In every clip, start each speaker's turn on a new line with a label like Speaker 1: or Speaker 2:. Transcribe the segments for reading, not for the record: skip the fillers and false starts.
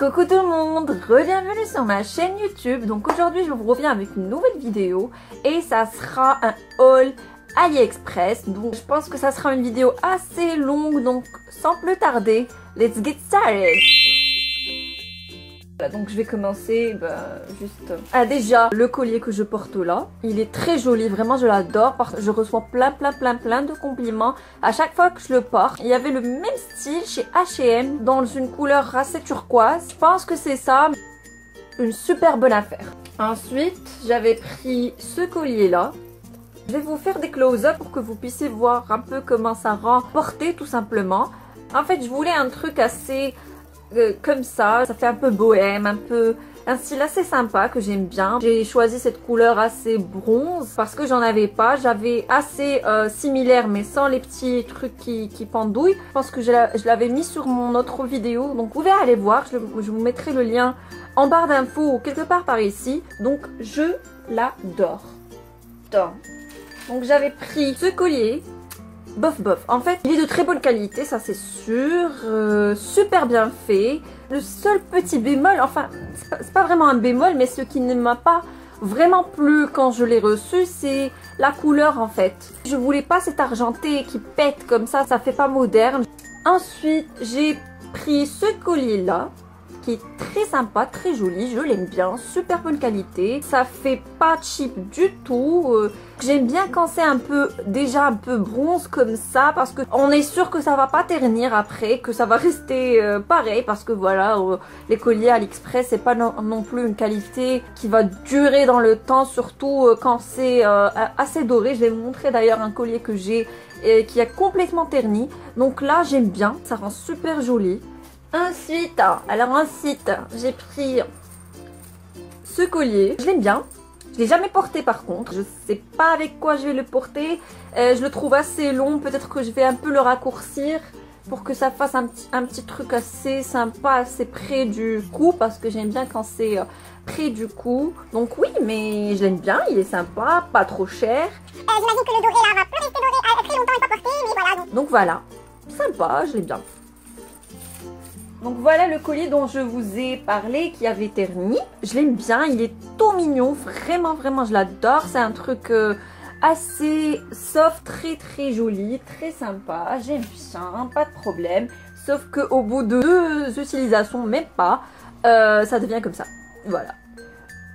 Speaker 1: Coucou tout le monde, bienvenue sur ma chaîne YouTube. Donc aujourd'hui je vous reviens avec une nouvelle vidéo et ça sera un haul AliExpress. Donc je pense que ça sera une vidéo assez longue, donc sans plus tarder, let's get started. Voilà, donc je vais commencer juste... Ah déjà, le collier que je porte là, il est très joli, vraiment je l'adore parce que je reçois plein de compliments à chaque fois que je le porte. Il y avait le même style chez H&M dans une couleur assez turquoise. Je pense que c'est ça, une super bonne affaire. Ensuite, j'avais pris ce collier là. Je vais vous faire des close-up pour que vous puissiez voir un peu comment ça rend porté tout simplement. En fait, je voulais un truc assez... comme ça fait un peu bohème, un style assez sympa que j'aime bien. J'ai choisi cette couleur assez bronze parce que j'en avais pas. J'avais assez similaire mais sans les petits trucs qui pendouillent. Je pense que je l'avais mis sur mon autre vidéo, donc vous pouvez aller voir. Je vous mettrai le lien en barre d'infos ou quelque part par ici. Donc je l'adore. Donc j'avais pris ce collier. Bof. En fait, il est de très bonne qualité, ça c'est sûr. Super bien fait. Le seul petit bémol, enfin, c'est pas vraiment un bémol, mais ce qui ne m'a pas vraiment plu quand je l'ai reçu, c'est la couleur en fait. Je voulais pas cet argenté qui pète comme ça fait pas moderne. Ensuite, j'ai pris ce collier là, qui est très sympa, très joli, je l'aime bien, super bonne qualité, ça fait pas cheap du tout. J'aime bien quand c'est déjà un peu bronze comme ça parce que on est sûr que ça va pas ternir après, que ça va rester pareil parce que voilà, les colliers AliExpress c'est pas non plus une qualité qui va durer dans le temps, surtout quand c'est assez doré. Je vais vous montrer d'ailleurs un collier que j'ai qui a complètement terni, donc là j'aime bien, ça rend super joli. Ensuite, j'ai pris ce collier. Je l'aime bien. Je l'ai jamais porté par contre. Je sais pas avec quoi je vais le porter. Je le trouve assez long. Peut-être que je vais un peu le raccourcir pour que ça fasse un petit truc assez sympa, assez près du cou. Parce que j'aime bien quand c'est près du cou. Donc oui, mais je l'aime bien. Il est sympa, pas trop cher.
Speaker 2: J'imagine que le doré là va plus rester doré très longtemps et pas porté. Mais voilà.
Speaker 1: Donc voilà. Sympa, je l'aime bien. Donc voilà le collier dont je vous ai parlé qui avait terni. Je l'aime bien, il est tout mignon, vraiment je l'adore. C'est un truc assez soft, très joli, très sympa. J'aime bien, pas de problème. Sauf qu'au bout de 2 utilisations, même pas, ça devient comme ça. Voilà.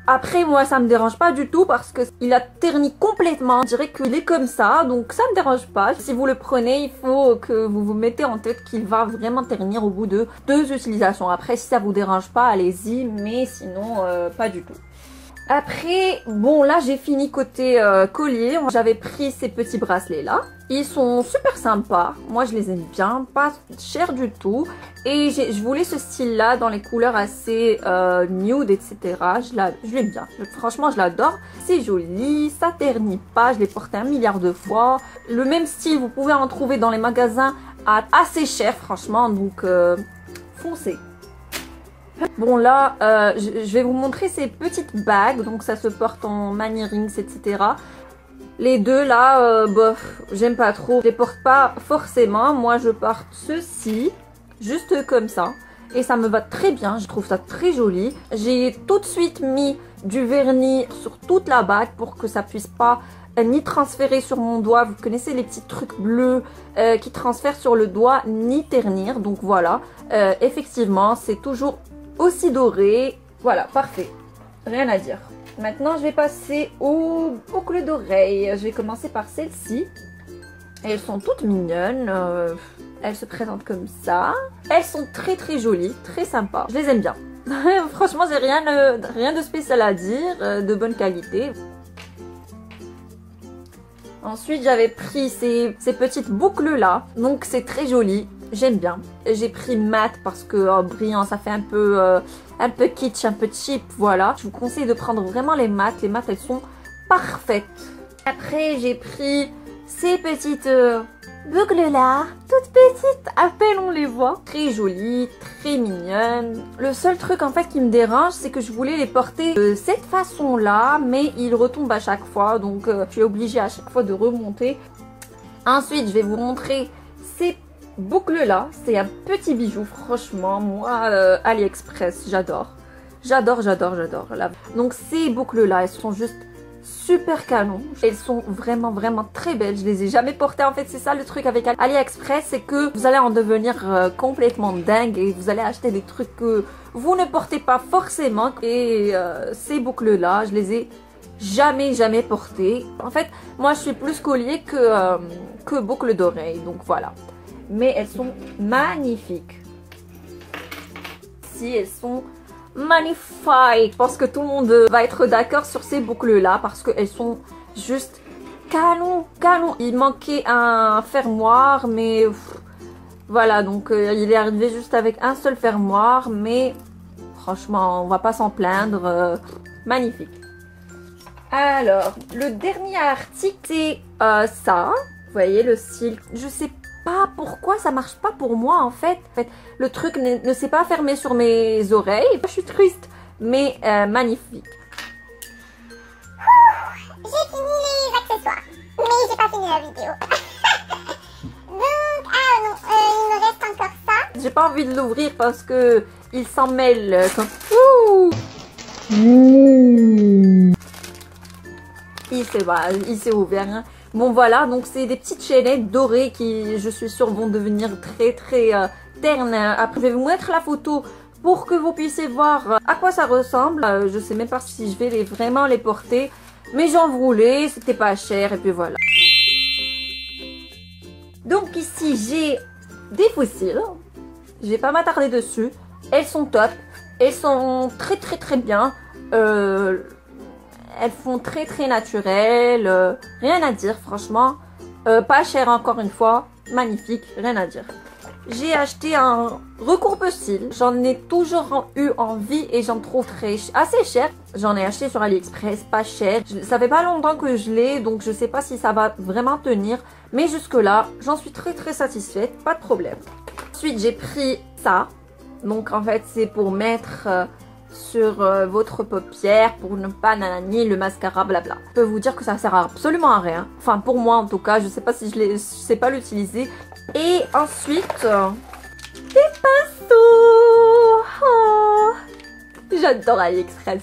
Speaker 1: Après moi ça me dérange pas du tout parce que il a terni complètement. Je dirais qu'il est comme ça, donc ça me dérange pas. Si vous le prenez, il faut que vous vous mettez en tête qu'il va vraiment ternir au bout de 2 utilisations. Après si ça vous dérange pas, allez-y, mais sinon pas du tout. Après, bon là j'ai fini côté collier. J'avais pris ces petits bracelets là. Ils sont super sympas. Moi je les aime bien, pas cher du tout. Et je voulais ce style là dans les couleurs assez nude, etc. Je l'aime bien. Franchement je l'adore. C'est joli, ça ternit pas. Je l'ai porté 1 milliard de fois. Le même style, vous pouvez en trouver dans les magasins à assez cher franchement. Donc foncez. Bon là, je vais vous montrer ces petites bagues, donc ça se porte en money rings, etc. Les deux là, bof, j'aime pas trop, je les porte pas forcément. Moi je porte ceci, juste comme ça, et ça me va très bien, je trouve ça très joli. J'ai tout de suite mis du vernis sur toute la bague pour que ça puisse pas ni transférer sur mon doigt, vous connaissez les petits trucs bleus qui transfèrent sur le doigt, ni ternir. Donc voilà, effectivement c'est toujours aussi doré. Voilà, parfait, rien à dire. Maintenant je vais passer aux boucles d'oreilles. Je vais commencer par celles-ci. Elles sont toutes mignonnes, elles se présentent comme ça. Elles sont très jolies, très sympas, je les aime bien. Franchement j'ai rien de spécial à dire, de bonne qualité. Ensuite j'avais pris ces petites boucles là, donc c'est très joli, j'aime bien. J'ai pris mat parce que brillant ça fait un peu kitsch, un peu cheap, voilà. Je vous conseille de prendre vraiment les mats elles sont parfaites. Après j'ai pris ces petites boucles là, toutes petites, à peine on les voit. Très jolies, très mignonnes. Le seul truc en fait qui me dérange, c'est que je voulais les porter de cette façon là, mais ils retombent à chaque fois, donc je suis obligée à chaque fois de remonter. Ensuite je vais vous montrer ces boucle là, c'est un petit bijou, franchement, moi, AliExpress, j'adore. J'adore. Donc ces boucles là, elles sont juste super canon. Elles sont vraiment très belles. Je les ai jamais portées. En fait, c'est ça le truc avec AliExpress, c'est que vous allez en devenir complètement dingue et vous allez acheter des trucs que vous ne portez pas forcément. Et ces boucles là, je les ai jamais portées. En fait, moi je suis plus collier que boucles d'oreilles. Donc voilà. Mais elles sont magnifiques. Si elles sont magnifiques. Je pense que tout le monde va être d'accord sur ces boucles là parce qu'elles sont juste canon. Il manquait un fermoir, mais voilà, donc il est arrivé juste avec un seul fermoir, mais franchement on va pas s'en plaindre. Magnifique. Alors le dernier article c'est ça. Vous voyez le style, je sais pas pourquoi ça marche pas pour moi en fait. Le truc ne s'est pas fermé sur mes oreilles. Je suis triste, mais magnifique.
Speaker 2: J'ai fini les accessoires, mais j'ai pas fini la vidéo. Donc, ah non, il me reste encore ça.
Speaker 1: J'ai pas envie de l'ouvrir parce que il s'en mêle comme... Il s'est ouvert. Hein. Bon voilà, donc c'est des petites chaînettes dorées qui, je suis sûre, vont devenir très ternes. Après, je vais vous mettre la photo pour que vous puissiez voir à quoi ça ressemble. Je sais même pas si je vais vraiment les porter, mais j'en voulais, c'était pas cher et puis voilà. Donc ici, j'ai des fossiles. Je vais pas m'attarder dessus. Elles sont top. Elles sont très bien. Elles font très naturelles, rien à dire franchement, pas cher encore une fois, magnifique, rien à dire. J'ai acheté un recoupe-cils, j'en ai toujours eu envie et j'en trouve assez cher. J'en ai acheté sur AliExpress, pas cher, ça fait pas longtemps que je l'ai donc je sais pas si ça va vraiment tenir, mais jusque là j'en suis très satisfaite, pas de problème. Ensuite j'ai pris ça, donc en fait c'est pour mettre... sur votre paupière pour ne pas nanani le mascara blabla. Je peux vous dire que ça sert absolument à rien. Enfin pour moi en tout cas, je sais pas si je sais pas l'utiliser. Et ensuite des pinceaux. Oh, j'adore AliExpress.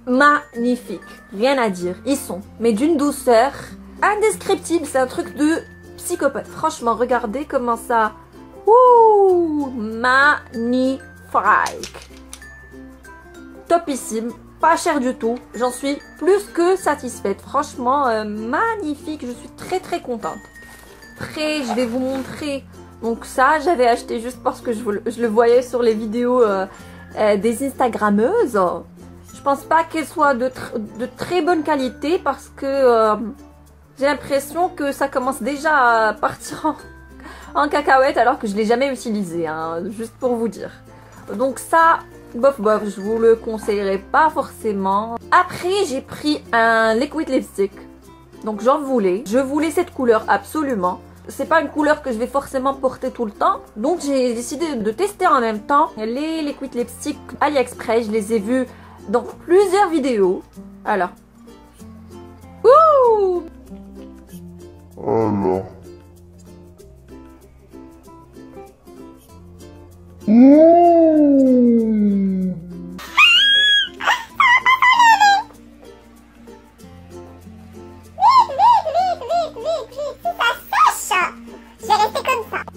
Speaker 1: Magnifique, rien à dire. Ils sont mais d'une douceur indescriptible. C'est un truc de psychopathe. Franchement, regardez comment ça. Ouh, magnifique. Topissime, pas cher du tout, j'en suis plus que satisfaite, franchement magnifique, je suis très contente. Après je vais vous montrer, donc ça j'avais acheté juste parce que je le voyais sur les vidéos des instagrammeuses. Je pense pas qu'elles soient de très bonne qualité parce que j'ai l'impression que ça commence déjà à partir en cacahuète alors que je l'ai jamais utilisé, hein, juste pour vous dire. Donc ça, bof, je vous le conseillerais pas forcément. Après, j'ai pris un liquid lipstick. Donc j'en voulais. Je voulais cette couleur absolument. C'est pas une couleur que je vais forcément porter tout le temps. Donc j'ai décidé de tester en même temps les liquid lipstick AliExpress. Je les ai vus dans plusieurs vidéos. Alors. Ouh!
Speaker 3: Alors.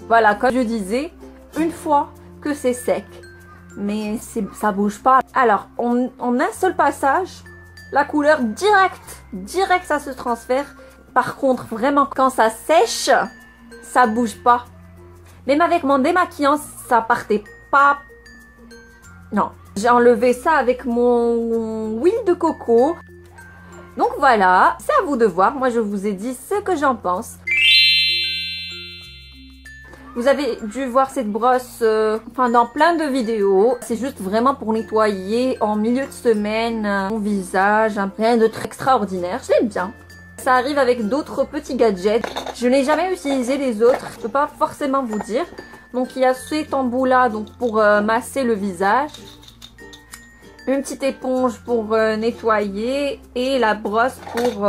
Speaker 1: Voilà, comme je disais, une fois que c'est sec, mais ça bouge pas. Alors, en un seul passage, la couleur direct ça se transfère. Par contre, vraiment, quand ça sèche, ça bouge pas. Même avec mon démaquillant, ça partait pas. Non, j'ai enlevé ça avec mon huile de coco. Donc voilà, c'est à vous de voir. Moi, je vous ai dit ce que j'en pense. Vous avez dû voir cette brosse dans plein de vidéos. C'est juste vraiment pour nettoyer en milieu de semaine mon visage. Rien de très extraordinaire. Je l'aime bien. Ça arrive avec d'autres petits gadgets. Je n'ai jamais utilisé les autres. Je peux pas forcément vous dire. Donc il y a cet embout là donc pour masser le visage. Une petite éponge pour nettoyer. Et la brosse pour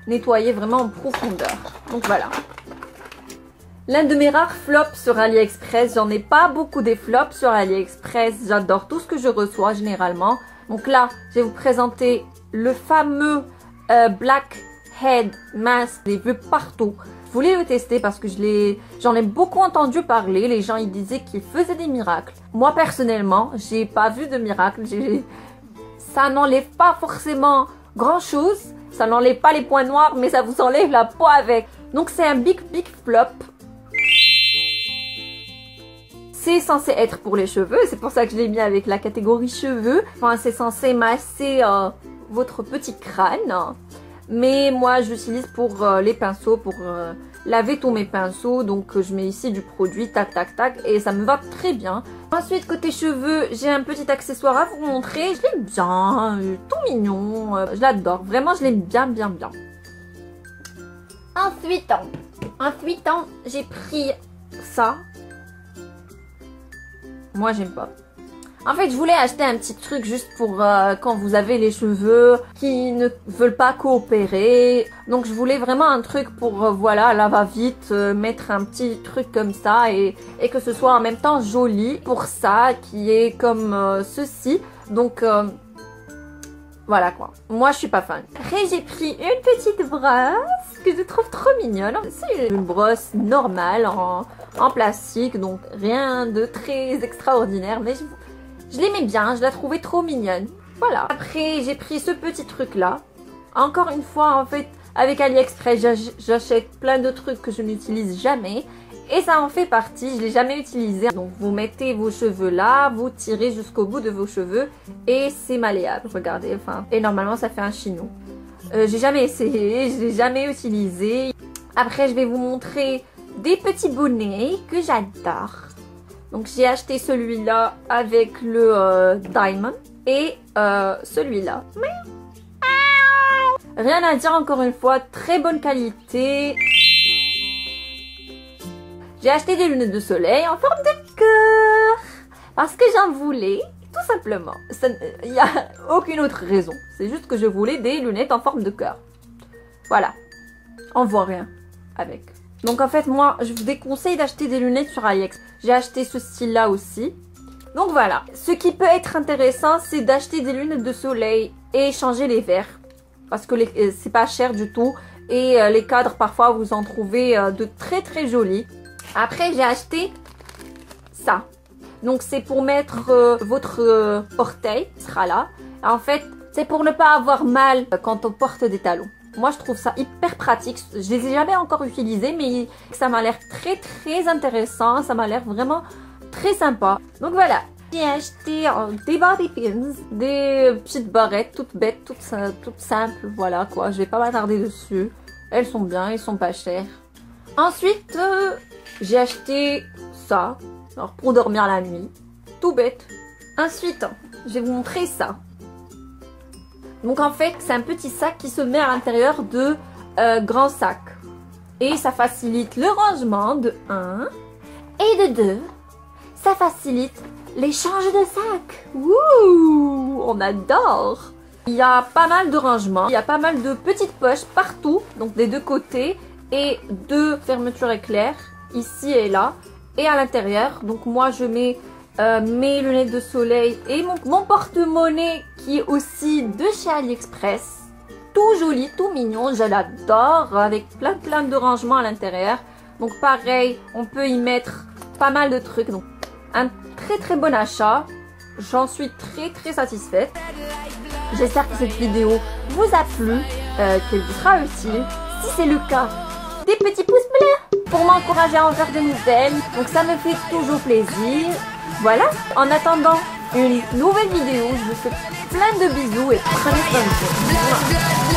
Speaker 1: nettoyer vraiment en profondeur. Donc voilà. L'un de mes rares flops sur AliExpress. J'en ai pas beaucoup des flops sur AliExpress. J'adore tout ce que je reçois généralement. Donc là, je vais vous présenter le fameux Blackhead Mask. Je l'ai vu partout. Je voulais le tester parce que j'en ai beaucoup entendu parler. Les gens ils disaient qu'il faisait des miracles. Moi personnellement, j'ai pas vu de miracle. Ça n'enlève pas forcément grand chose. Ça n'enlève pas les points noirs, mais ça vous enlève la peau avec. Donc c'est un big flop. C'est censé être pour les cheveux. C'est pour ça que je l'ai mis avec la catégorie cheveux. Enfin, c'est censé masser votre petit crâne. Mais moi, j'utilise pour les pinceaux, pour laver tous mes pinceaux. Donc, je mets ici du produit, tac, tac, tac. Et ça me va très bien. Ensuite, côté cheveux, j'ai un petit accessoire à vous montrer. Je l'aime bien, tout mignon. Je l'adore. Vraiment, je l'aime bien. Ensuite, j'ai pris ça. Moi, j'aime pas. En fait, je voulais acheter un petit truc juste pour quand vous avez les cheveux qui ne veulent pas coopérer. Donc, je voulais vraiment un truc pour, voilà, là va vite, mettre un petit truc comme ça et que ce soit en même temps joli pour ça, qui est comme ceci. Donc, voilà quoi. Moi, je suis pas fan. Après, j'ai pris une petite brosse que je trouve trop mignonne. C'est une brosse normale en plastique, donc rien de très extraordinaire, mais je l'aimais bien, je la trouvais trop mignonne. Voilà. Après, j'ai pris ce petit truc-là. Encore une fois, en fait, avec AliExpress, j'achète plein de trucs que je n'utilise jamais. Et ça en fait partie, je ne l'ai jamais utilisé. Donc, vous mettez vos cheveux là, vous tirez jusqu'au bout de vos cheveux et c'est malléable. Regardez, enfin. Et normalement, ça fait un chignon. J'ai jamais essayé, je l'ai jamais utilisé. Après, je vais vous montrer des petits bonnets que j'adore. Donc j'ai acheté celui-là avec le Diamond et celui-là. Rien à dire encore une fois, très bonne qualité. J'ai acheté des lunettes de soleil en forme de cœur parce que j'en voulais, tout simplement. Il n'y a aucune autre raison. C'est juste que je voulais des lunettes en forme de cœur. Voilà. On voit rien avec. Donc en fait, moi, je vous déconseille d'acheter des lunettes sur AliExpress. J'ai acheté ce style-là aussi. Donc voilà. Ce qui peut être intéressant, c'est d'acheter des lunettes de soleil et changer les verres. Parce que c'est pas cher du tout. Et les cadres, parfois, vous en trouvez de très jolis. Après, j'ai acheté ça. Donc c'est pour mettre votre orteil, sera là. En fait, c'est pour ne pas avoir mal quand on porte des talons. Moi, je trouve ça hyper pratique. Je les ai jamais encore utilisés, mais ça m'a l'air très intéressant. Ça m'a l'air vraiment très sympa. Donc voilà. J'ai acheté des body pins, des petites barrettes toutes bêtes, toutes simples. Voilà quoi. Je vais pas m'attarder dessus. Elles sont bien, elles sont pas chères. Ensuite, j'ai acheté ça. Alors pour dormir la nuit. Tout bête. Ensuite, je vais vous montrer ça. Donc en fait, c'est un petit sac qui se met à l'intérieur de grands sacs. Et ça facilite le rangement de 1. Et de 2, ça facilite l'échange de sacs. Wouh, on adore. Il y a pas mal de rangements. Il y a pas mal de petites poches partout. Donc des deux côtés. Et 2 fermetures éclairs. Ici et là. Et à l'intérieur. Donc moi je mets mes lunettes de soleil et mon porte-monnaie qui est aussi de chez AliExpress. Tout joli, tout mignon, je l'adore, avec plein de rangements à l'intérieur. Donc pareil, on peut y mettre pas mal de trucs. Donc un très bon achat. J'en suis très satisfaite. J'espère que cette vidéo vous a plu, qu'elle vous sera utile. Si c'est le cas, des petits pouces bleus pour m'encourager à en faire de nouvelles. Donc ça me fait toujours plaisir. Voilà, en attendant une nouvelle vidéo, je vous fais plein de bisous et prenez soin de vous.